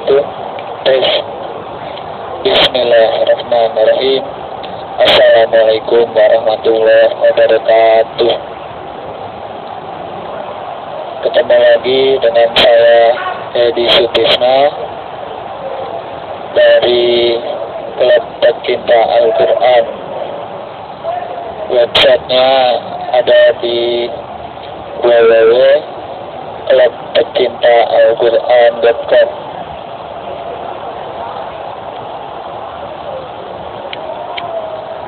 wabarakatuh. Tes. Bismillahirrahmanirrahim. Assalamualaikum warahmatullahi wabarakatuh. Ketemu lagi dengan saya Edi Sutisna dari Klub Pecinta Al-Quran. Websitenya ada di www.klubpecintaalquran.com.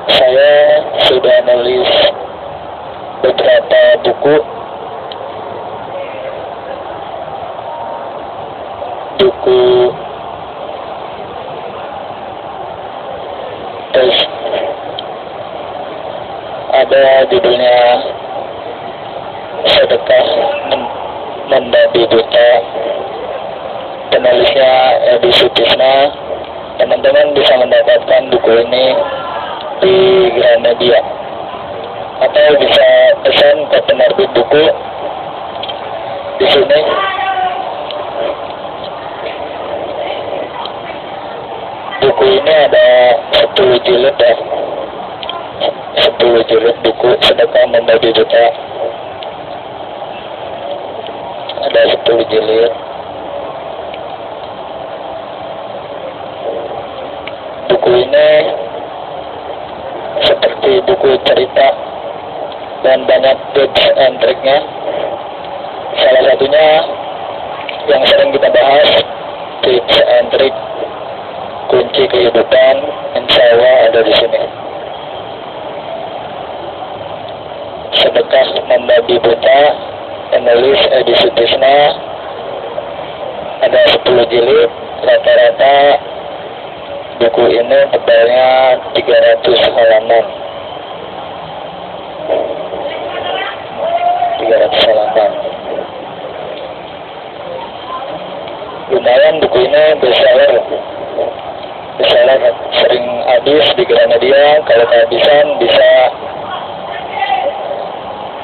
Saya sudah nulis beberapa buku terus ada judulnya Sedekah Membabi Buta, penulisnya Edi Sutisna. Teman-teman bisa mendapatkan buku ini di Gramedia atau bisa pesan ke penerbit buku di sini. Buku ini ada 10 jilid ya, 10 jilid buku Sedekah Membabi Buta. Ada 10 jilid. Buku ini seperti buku cerita dan banyak tips and triknya. Salah satunya yang sering kita bahas, tips and trik kunci kehidupan, insya Allah ada di sini. Sedekah Membabi Buta, penulis Edi Sutisna, ada 10 jilid. Rata-rata buku ini tebalnya 300 halaman. 300 halaman. Lumayan buku ini bestseller, sering habis di Gramedia. Kalau kehabisan bisa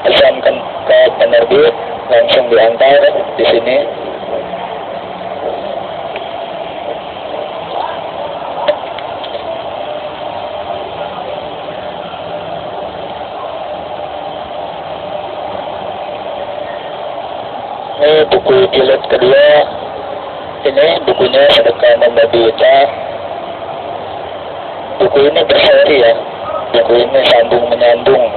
pesankan ke penerbit, langsung diantar di sini. Ini buku jilid kedua. Ini bukunya Sedekah Membabi Buta. Buku ini berseri ya. Buku ini sambung menyambung.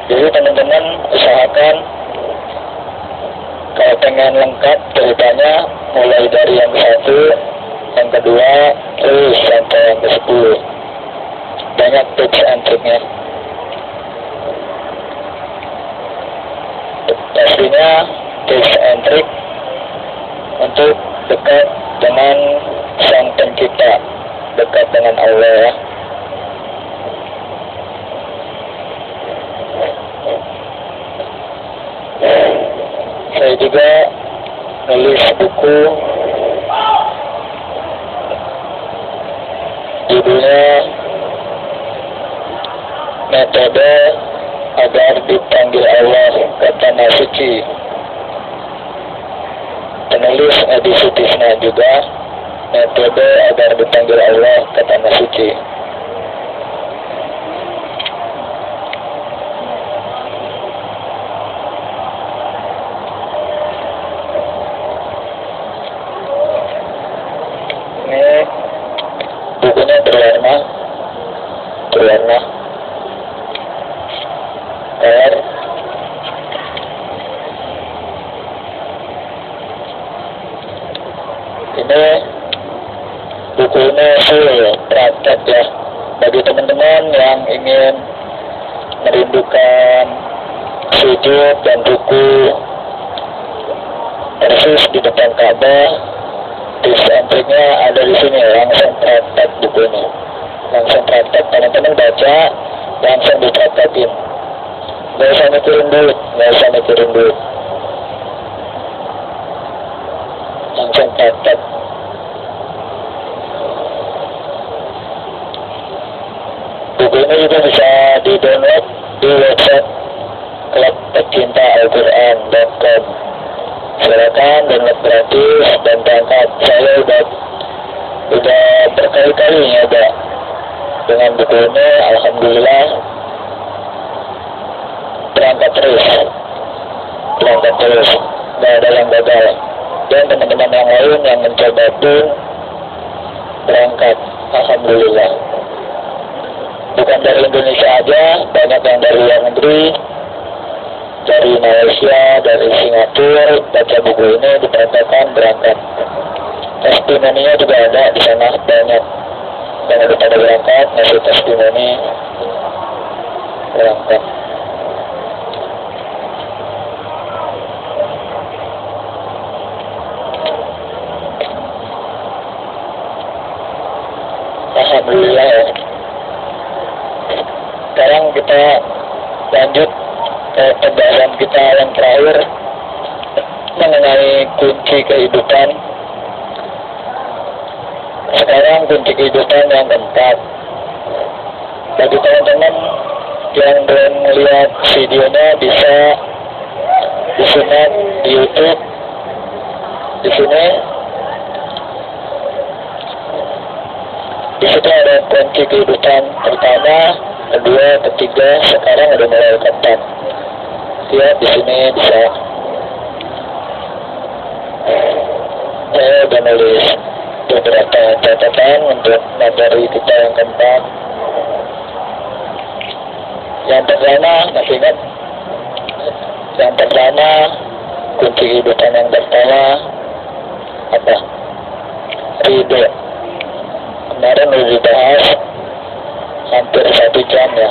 Jadi teman-teman usahakan kalau pengen lengkap ceritanya, mulai dari yang satu, yang kedua, terus sampai yang ke-10. Banyak tips and triknya. Pastinya tips and trik untuk dekat dengan Sang Pencipta, dekat dengan Allah ya. Saya juga nulis buku judulnya Metode Agar Dipanggil Allah ke Tanah Suci. Penulis Edi Sutisna juga, Metode Agar Dipanggil Allah ke Tanah Suci. Ini bukunya berwarna air. Ini buku ini full praktek ya, bagi teman-teman yang ingin merindukan sujud dan buku persis di depan Ka'bah. Tips and triknya ada di sini, langsung praktek buku ini. Langsung praktek, teman-teman baca, langsung dipraktekin. Gak usah mikirin duit. Langsung praktek. Buku ini juga bisa di-download di website klubpecintaalquran.com. Silakan download gratis dan berangkat. Saya udah berkali-kali nyoba dengan buku ini, alhamdulillah berangkat terus, nggak ada yang gagal. Dan teman-teman yang lain yang mencoba pun berangkat, alhamdulillah. Bukan dari Indonesia aja, banyak yang dari luar negeri, dari Malaysia, dari Singapura, baca buku ini diperhatikan berangkat. Testimoninya juga ada di sana, banyak yang pada berangkat, ngasih testimoni berangkat. Alhamdulillah ya. Sekarang kita lanjut ke pembahasan kita yang terakhir mengenai kunci kehidupan. Sekarang kunci kehidupan yang keempat. Bagi teman-teman yang belum melihat videonya bisa disimak di YouTube. Di sini di situ ada kunci kehidupan pertama, kedua, ketiga, sekarang udah mulai keempat. Lihat di sini bisa. Saya udah nulis beberapa catatan untuk materi kita yang keempat. Yang pertama, masih ingat? Yang pertama, kunci kehidupan yang pertama apa? Ridho. Kemarin udah dibahas hampir 1 jam ya.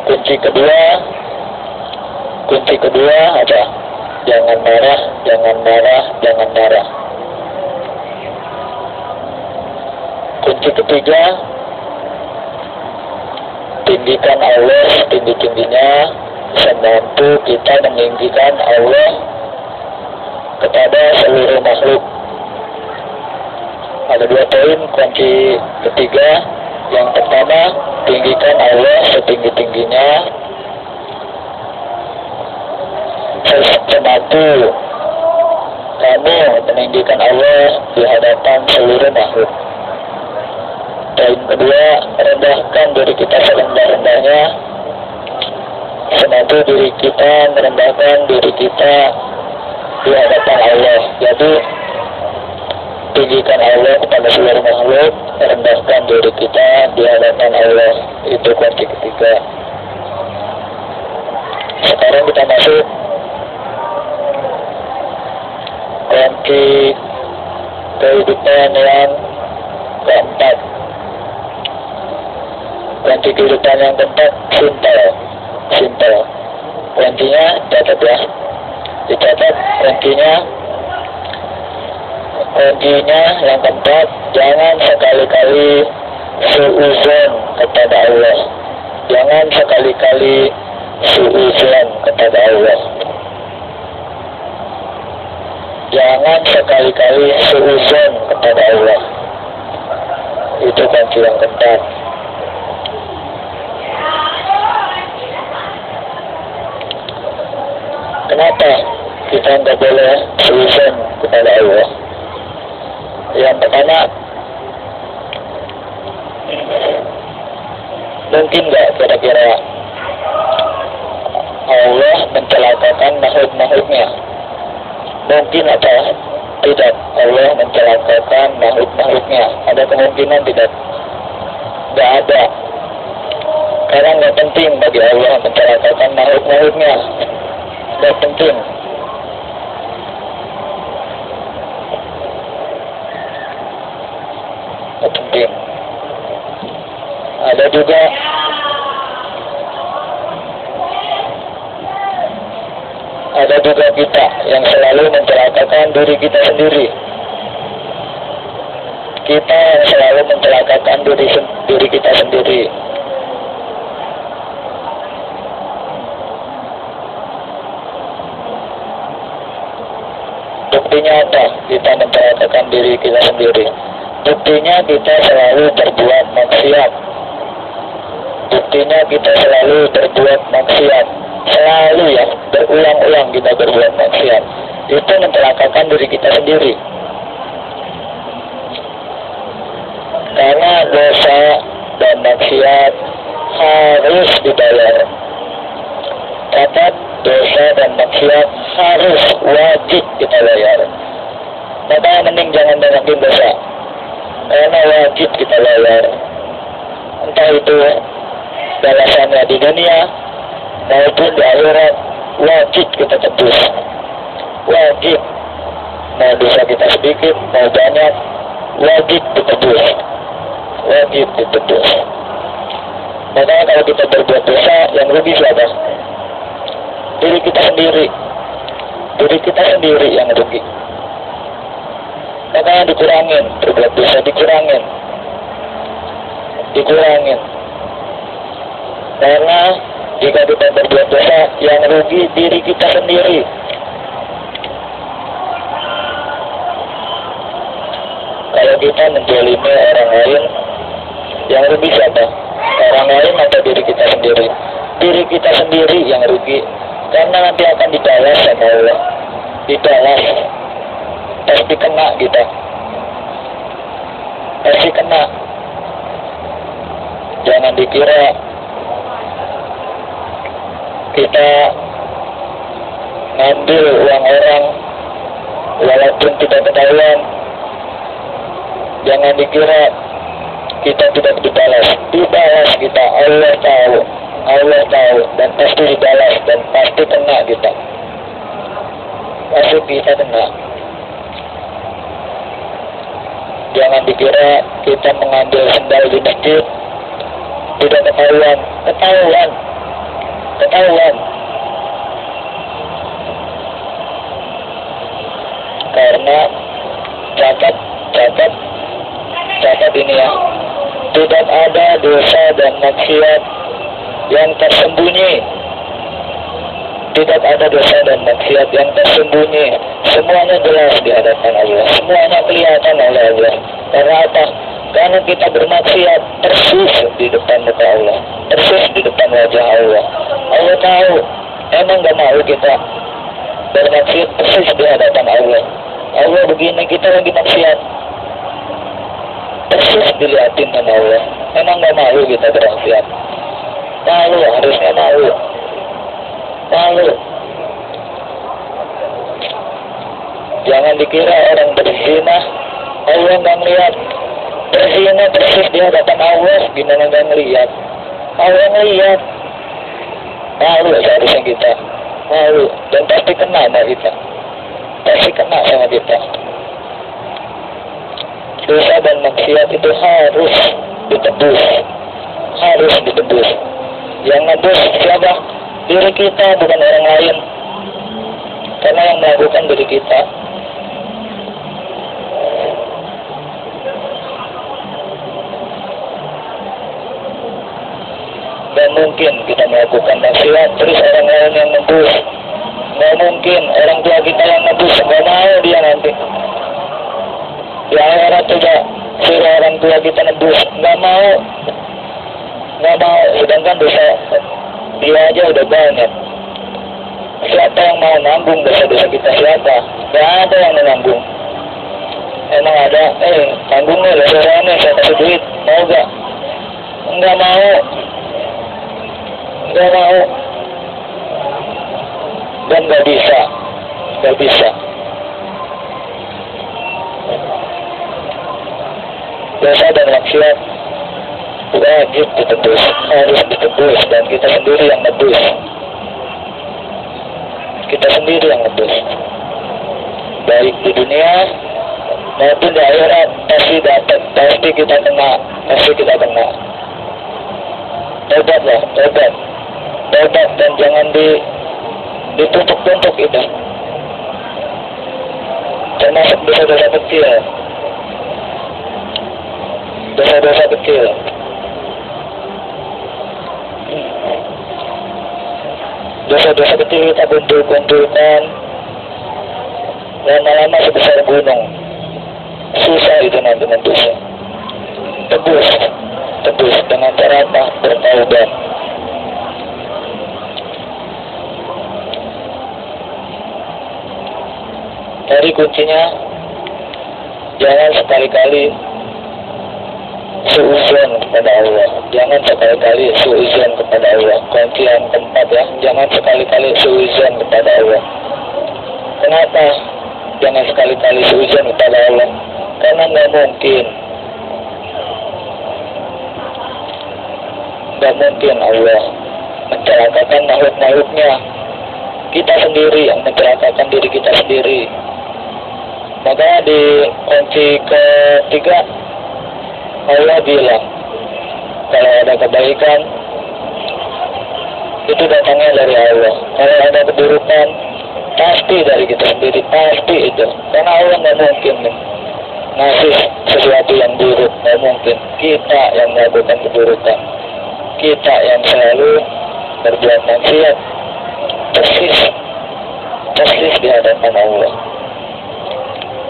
Kunci kedua apa? Jangan marah, jangan marah, jangan marah. Kunci ketiga, tinggikan Allah setinggi-tingginya, semampu kita meninggikan Allah kepada seluruh makhluk. Ada 2 poin kunci ketiga. Yang pertama, tinggikan Allah setinggi-tingginya, semampu kamu meninggikan Allah di hadapan seluruh makhluk. Poin kedua, rendahkan diri kita serendah-rendahnya, semampu diri kita merendahkan diri kita di hadapan Allah. Jadi tinggikan Allah kepada seluruh makhluk, rendahkan diri kita di hadapan Allah. Itu kunci ketiga. Sekarang kita masuk kunci kehidupan yang keempat. Kunci kehidupan yang keempat simple. Kuncinya catat ya, dicatat kuncinya yang keempat, jangan sekali-kali suuzon kepada Allah. Jangan sekali-kali suuzon kepada Allah. Jangan sekali-kali suuzon kepada Allah. Itu kunci yang keempat. Kenapa kita nggak boleh suuzon kepada Allah? Yang pertama, mungkin nggak kira-kira Allah mencelakakan makhluk-makhluknya? Mungkin atau tidak Allah mencelakakan makhluk-makhluknya? Ada kemungkinan tidak? Nggak ada. Karena nggak penting bagi Allah mencelakakan makhluk-makhluknya. Nggak penting. Penting. Ada juga kita yang selalu mencelakakan diri kita sendiri. Kita yang selalu mencelakakan diri kita sendiri. Buktinya apa? Kita mencelakakan diri kita sendiri. Buktinya kita selalu berbuat maksiat. Buktinya kita selalu berbuat maksiat. Selalu ya, berulang-ulang kita berbuat maksiat. Itu mencelakakan diri kita sendiri. Karena dosa dan maksiat harus dibayar. Catat, dosa dan maksiat harus wajib kita bayar. Maka mending jangan banyakin dosa, karena wajib kita bayar. Entah itu balasannya di dunia maupun di akhirat, wajib kita tebus. Wajib. Mau dosa kita sedikit, mau banyak, wajib ditebus. Wajib ditebus. Makanya kalau kita berbuat dosa, yang rugi siapa? Diri kita sendiri. Diri kita sendiri yang rugi. Makanya dikurangin, berbuat dosa dikurangin. Dikurangin. Karena jika kita berbuat dosa, yang rugi diri kita sendiri. Kalau kita menzalimi orang lain, yang rugi siapa? Orang lain atau diri kita sendiri? Diri kita sendiri yang rugi. Karena nanti akan dibalas sama Allah. Dibalas. Pasti kena kita. Pasti kena. Jangan dikira kita ngambil uang orang walaupun tidak ketahuan. Jangan dikira kita tidak dibalas. Dibalas kita. Allah tahu. Allah tahu. Dan pasti dibalas. Dan pasti kena kita. Pasti kita kena. Jangan dikira kita mengambil sendal di masjid tidak ketahuan. Ketahuan. Ketahuan. Karena catat ini ya, tidak ada dosa dan maksiat yang tersembunyi. Tidak ada dosa dan maksiat yang tersembunyi. Semuanya jelas di hadapan Allah. Semuanya kelihatan oleh Allah. Karena apa? Karena kita bermaksiat persis di depan muka Allah. Persis di depan wajah Allah. Allah tahu. Emang gak mau kita bermaksiat persis di hadapan Allah. Allah begini, kita lagi maksiat. Persis dilihatin sama Allah. Emang gak malu kita bermaksiat? Malu, harusnya malu. Malu. Jangan dikira orang berzina Allah gak ngeliat. Berzina persis di hadapan Allah, gimana gak ngeliat? Allah ngeliat. Malu seharusnya kita. Malu. Dan pasti kena sama kita. Pasti kena sama kita. Dosa dan maksiat itu harus ditebus. Harus ditebus. Yang nebus siapa? Diri kita, bukan orang lain. Karena yang melakukan diri kita. Dan mungkin kita melakukan maksiat terus orang lain yang nebus. Nggak mungkin orang tua kita yang nebus. Nggak mau dia nanti. Di akhirat juga suruh orang tua kita nebus. Nggak mau. Nggak mau. Sedangkan dosa dia aja udah banyak. Siapa yang mau nanggung dosa-dosa kita? Siapa? Nggak ada yang menanggung. Emang ada? Tanggung nih dosa-dosanya, saya kasih duit. Mau gak? Nggak mau. Nggak mau. Dan nggak bisa. Nggak bisa. Dosa dan maksiat wajib ditebus, harus ditebus, dan kita sendiri yang nebus. Kita sendiri yang nebus. Baik di dunia maupun di akhirat pasti dapat, pasti kita kena, pasti kita kena. Tobatlah, tobat, tobat, dan jangan ditumpuk-tumpuk itu. Termasuk dosa-dosa kecil. Dosa-dosa kecil. Dosa-dosa kecil kita kumpul-kumpulkan, lama-lama sebesar gunung. Susah itu nanti nebusnya. Tebus, tebus dengan cara apa? Bertaubat. Jadi kuncinya, jangan sekali-kali suudzon kepada Allah. Jangan sekali-kali suudzon kepada Allah. Kunci yang keempat ya, jangan sekali-kali suudzon kepada Allah. Kenapa jangan sekali-kali suudzon kepada Allah? Karena nggak mungkin Allah mencelakakan makhluk-makhluknya. Kita sendiri yang mencelakakan diri kita sendiri. Maka di kunci ketiga Allah bilang kalau ada kebaikan itu datangnya dari Allah. Kalau ada keburukan pasti dari kita sendiri, pasti itu. Karena Allah nggak mungkin ngasih sesuatu yang buruk, nggak mungkin. Kita yang melakukan keburukan, kita yang selalu berbuat maksiat, persis di hadapan Allah.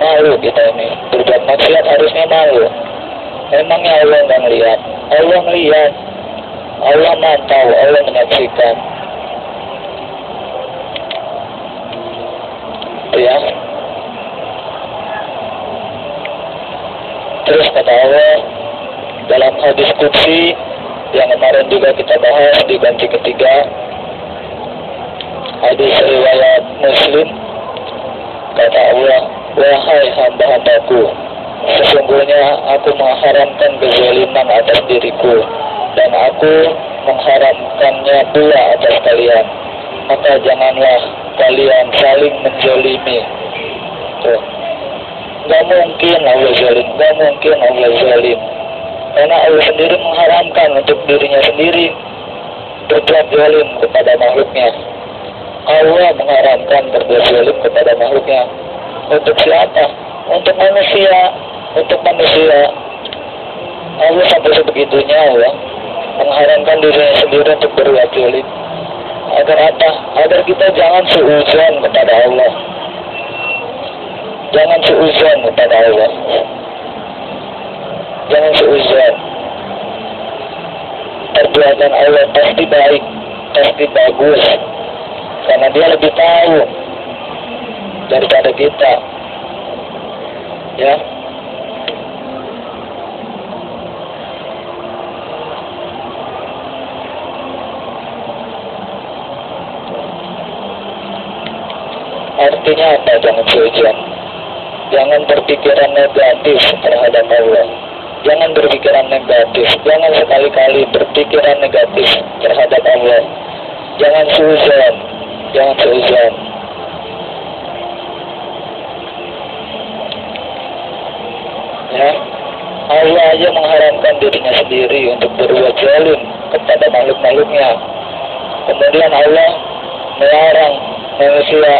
Malu kita ini berbuat maksiat, harusnya malu. Emangnya Allah nggak ngelihat? Allah ngelihat, Allah mantau, Allah menyaksikan. Ya. Terus kata Allah dalam hadis qudsi yang kemarin juga kita bahas di kunci ketiga, hadis riwayat Muslim, kata Allah, wahai hamba-hambaku, sesungguhnya aku mengharamkan kezaliman atas diriku dan aku mengharamkannya pula atas kalian. Maka janganlah kalian saling menzalimi. Tuh. Gak mungkin Allah zalim, gak mungkin Allah zalim. Karena Allah sendiri mengharamkan untuk dirinya sendiri berbuat zalim kepada makhluknya. Allah mengharamkan berbuat zalim kepada makhluknya. Untuk siapa? Untuk manusia. Untuk manusia. Allah sampai sebegitunya Allah mengharamkan dirinya sendiri untuk berbuat zalim. Agar apa? Agar kita jangan suudzon kepada Allah. Jangan suudzon kepada Allah. Jangan suudzon. Perbuatan Allah pasti baik, pasti bagus. Karena Dia lebih tahu daripada kita. Ya. Artinya apa jangan suudzon? Jangan berpikiran negatif terhadap Allah. Jangan berpikiran negatif. Jangan sekali-kali berpikiran negatif terhadap Allah. Jangan suudzon. Jangan suudzon. Ya, Allah aja mengharamkan dirinya sendiri untuk berbuat zalim kepada makhluk-makhluknya. Kemudian Allah melarang manusia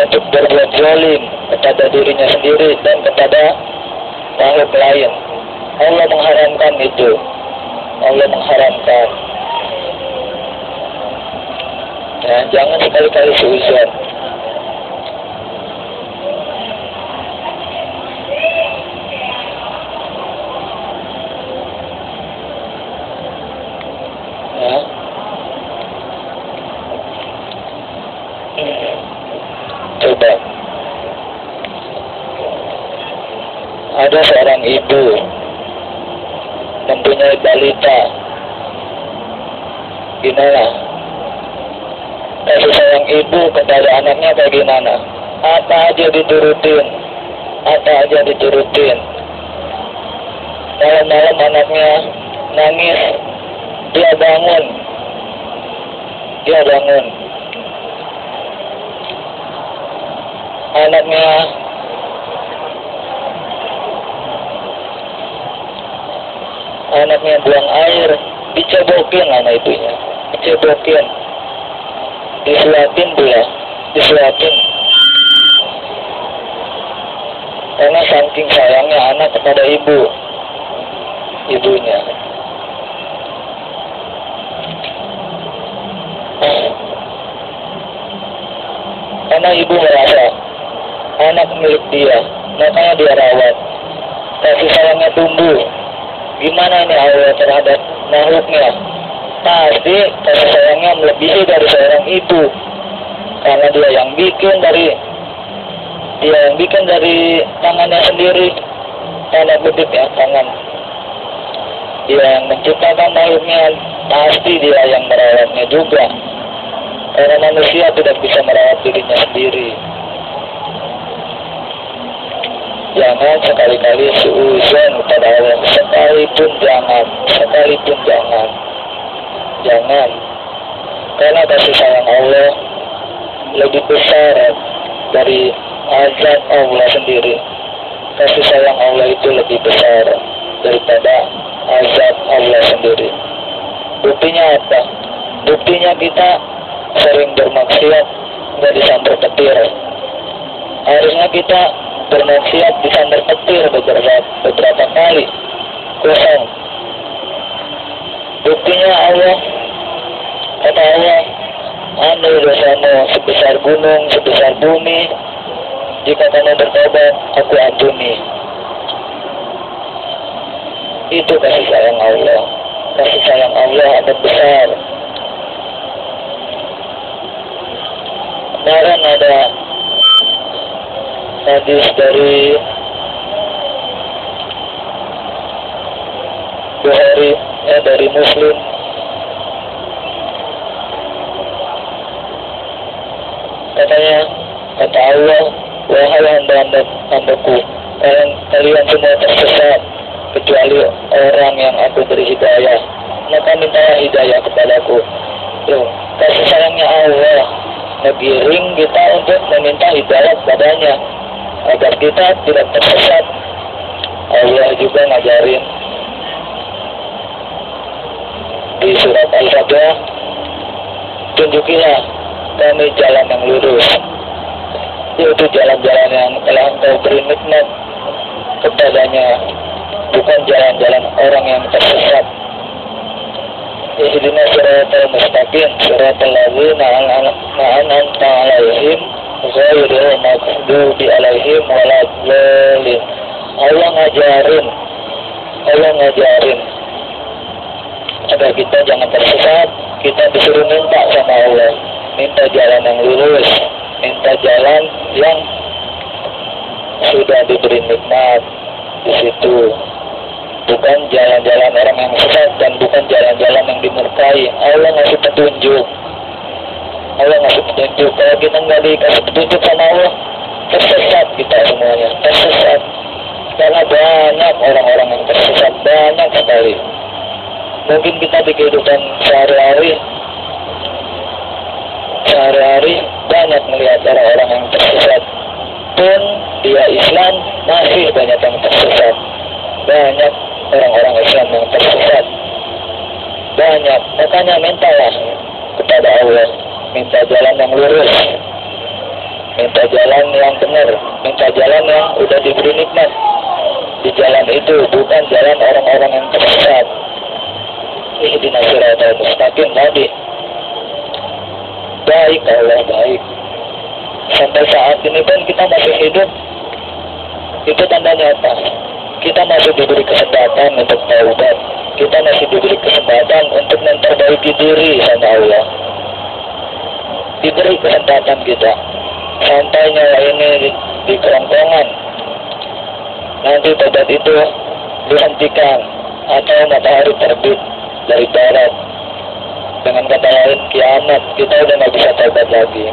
untuk berbuat zalim kepada dirinya sendiri dan kepada makhluk lain. Allah mengharamkan itu. Allah mengharamkan. Ya, jangan sekali-kali suudzon. Ya. Coba. Ada seorang ibu mempunyai balita. Gimana? Kasih sayang ibu kepada anaknya bagaimana? Apa aja diturutin. Apa aja diturutin. Malam-malam anaknya nangis. Dia bangun. Dia bangun. Anaknya buang air, dicebokin sama ibunya, dicebokin, disuapin pula, disuapin. Karena saking sayangnya anak kepada ibunya. Karena ibu merasa anak milik dia, makanya dia rawat. Kasih sayangnya tumbuh. Gimana ini Allah terhadap makhluknya? Pasti kasih sayangnya melebihi dari seorang ibu. Karena dia yang bikin dari tangannya sendiri. Tanda kutip ya, tangan. Dia yang menciptakan makhluknya, pasti dia yang merawatnya juga. Karena manusia tidak bisa merawat dirinya sendiri. Jangan sekali-kali suuzon kepada Allah, sekalipun jangan. Karena kasih sayang Allah lebih besar dari azab Allah sendiri. Kasih sayang Allah itu lebih besar daripada azab Allah sendiri. Buktinya apa? Buktinya kita sering bermaksiat nggak disambar petir. Harusnya kita bermaksiat disambar petir beberapa kali, kosong. Buktinya Allah, kata Allah, anu dosamu sebesar gunung, sebesar bumi, jika kamu bertobat, aku ampuni. Itu kasih sayang Allah. Kasih sayang Allah amat besar. Kemarin ada hadis dari Bukhari, dari Muslim. Katanya, kata Allah, wahai hamba-hambaku, kalian semua tersesat kecuali orang yang aku beri hidayah, maka mintalah hidayah kepadaku. Tuh, kasih sayangnya Allah ngegiring kita untuk meminta hidayah padanya agar kita tidak tersesat. Allah juga ngajarin di surat Al-Fatihah, tunjukilah kami jalan yang lurus, yaitu jalan-jalan yang telah Engkau beri nikmat kepadanya, bukan jalan-jalan orang yang tersesat. Ihdinas siratal mustaqim, siratal ladzina an'amta 'alaihim ghairil maghdubi 'alaihim waladdallin. Allah ngajarin agar kita jangan tersesat. Kita disuruh minta sama Allah, minta jalan yang lurus, minta jalan yang sudah diberi nikmat di situ. Bukan jalan-jalan orang yang sesat dan bukan jalan-jalan yang dimurkai. Allah ngasih petunjuk. Kalau kita nggak dikasih petunjuk sama Allah, tersesat kita semuanya, tersesat. Karena banyak orang-orang yang tersesat, banyak sekali. Mungkin kita di kehidupan sehari-hari banyak melihat orang-orang yang tersesat. Pun dia Islam, masih banyak yang tersesat. Banyak orang-orang Islam yang tersesat. Banyak. Makanya mintalah kepada Allah, minta jalan yang lurus, minta jalan yang benar, minta jalan yang udah diberi nikmat. Di jalan itu bukan jalan orang-orang yang tersesat. Ihdinas siratal mustaqim tadi. Baik Allah, baik. Sampai saat ini pun kita masih hidup. Itu tandanya apa? Kita masih diberi kesempatan untuk taubat. Kita masih diberi kesempatan untuk memperbaiki diri sama Allah. Diberi kesempatan kita. Sampai nyawa ini di kerongkongan. Nanti taubat itu dihentikan atau matahari terbit dari barat. Dengan kata lain, kiamat, kita udah nggak bisa taubat lagi.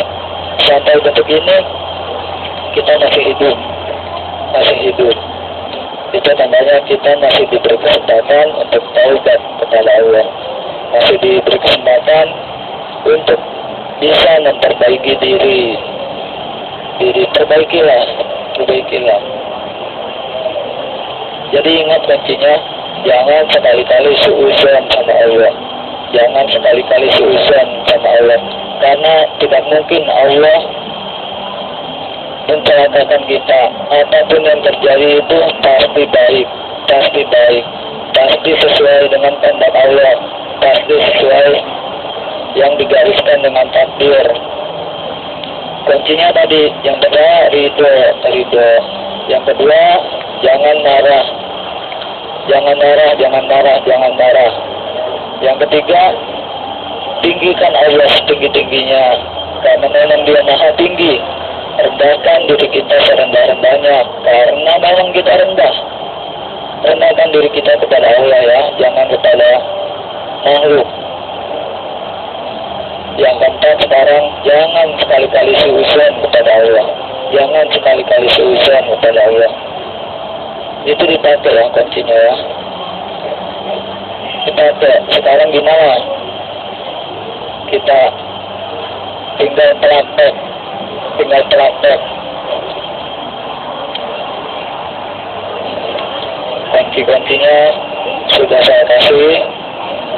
Sampai detik ini kita masih hidup. Itu tandanya kita masih diberi kesempatan untuk taubat kepada Allah, masih diberi kesempatan untuk bisa memperbaiki diri. Perbaikilah. Jadi ingat kuncinya, jangan sekali-kali suuzon sama Allah. Jangan sekali-kali suuzon sama Allah. Karena tidak mungkin Allah mencelakakan kita. Apapun yang terjadi itu pasti baik. Pasti sesuai dengan kehendak Allah. Pasti sesuai yang digariskan dengan takdir. Kuncinya tadi, yang pertama ridho. Yang kedua, jangan marah. Yang ketiga, tinggikan Allah setinggi-tingginya, karena memang Dia Maha Tinggi. Rendahkan diri kita serendah-rendahnya, karena memang kita rendah. rendahkan diri kita kepada Allah ya, jangan kepada makhluk. Yang keempat sekarang, jangan sekali-kali suudzon kepada Allah. Jangan sekali-kali suudzon kepada Allah. Itu dipakai ya kuncinya ya. Dipakai. Sekarang gimana? Kita tinggal praktek. Kunci-kuncinya sudah saya kasih.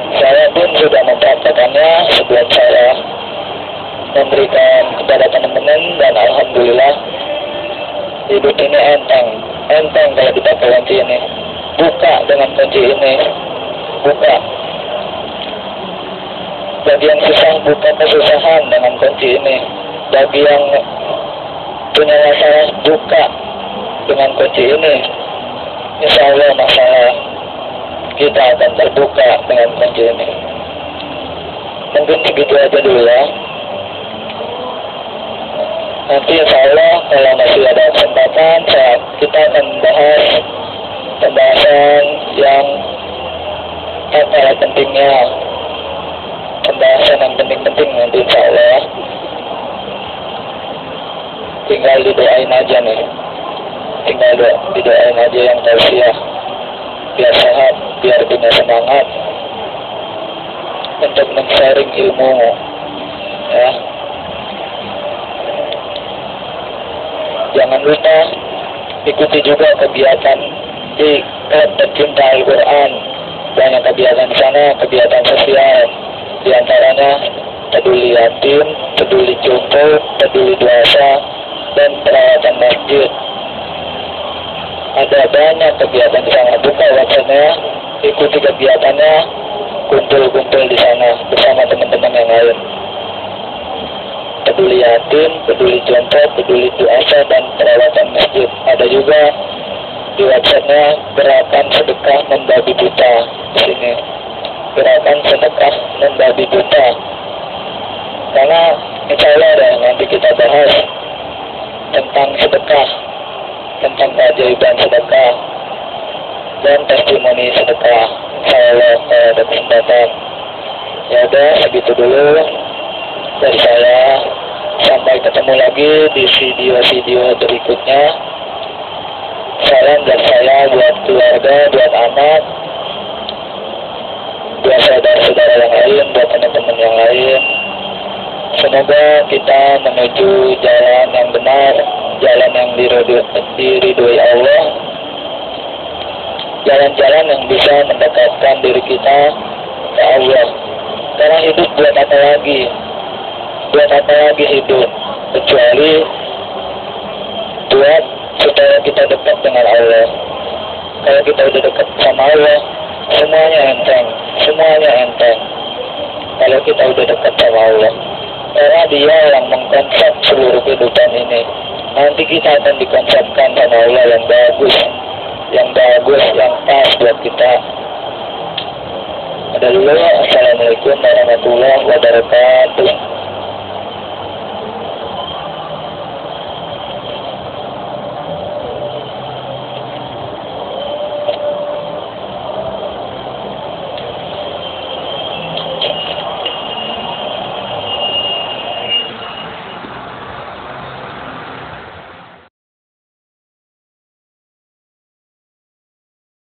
Saya pun sudah mempraktekannya sebelum saya memberikan kepada teman-teman, dan alhamdulillah hidup ini enteng kalau dipakai kunci ini. Buka dengan kunci ini, buka. Bagi yang susah, buka kesusahan dengan kunci ini. Bagi yang punya masalah, buka dengan kunci ini. Insya Allah masalah kita akan terbuka dengan kunci ini. Mungkin segitu aja dulu ya. Nanti insya Allah kalau masih ada kesempatan, kita akan bahas pembahasan yang kalah pentingnya. Pembahasan yang penting-penting nanti insya Allah. Tinggal didoain aja nih. Tinggal didoain aja yang tausiah. Biar sehat, biar punya semangat untuk men-sharing ilmu ya. Jangan lupa ikuti juga kegiatan di klub pecinta Al-Quran. Banyak kegiatan di sana, kegiatan sosial. Di antaranya peduli yatim, peduli jompo, peduli duafa, dan perawatan masjid. Ada banyak kegiatan di sana. Buka websitenya, ikuti kegiatannya, kumpul-kumpul di sana bersama teman-teman yang lain. Peduli yatim, peduli jompo, peduli duafa, dan perawatan masjid. Ada juga di websitenya gerakan sedekah membabi buta. Di sini gerakan sedekah membabi buta. Karena insya Allah nanti kita bahas tentang sedekah, tentang keajaiban sedekah dan testimoni sedekah. Insya Allah ada kesempatan. Ya udah, segitu dulu dari saya. Sampai ketemu lagi di video-video berikutnya. Salam dari saya buat keluarga, buat anak, buat saudara-saudara yang lain, buat teman-teman yang lain. Semoga kita menuju jalan yang benar, jalan yang diridhoi Allah, jalan-jalan yang bisa mendekatkan diri kita ke Allah. Karena hidup buat apa lagi? Buat apa lagi hidup? Kecuali buat supaya kita dekat dengan Allah. Kalau kita udah dekat sama Allah, semuanya enteng. Kalau kita udah dekat sama Allah, karena Dia yang mengkonsep seluruh kehidupan ini. Nanti kita akan dikonsepkan sama Allah yang bagus, yang pas buat kita. Ada dulu. Assalamualaikum warahmatullahi wabarakatuh.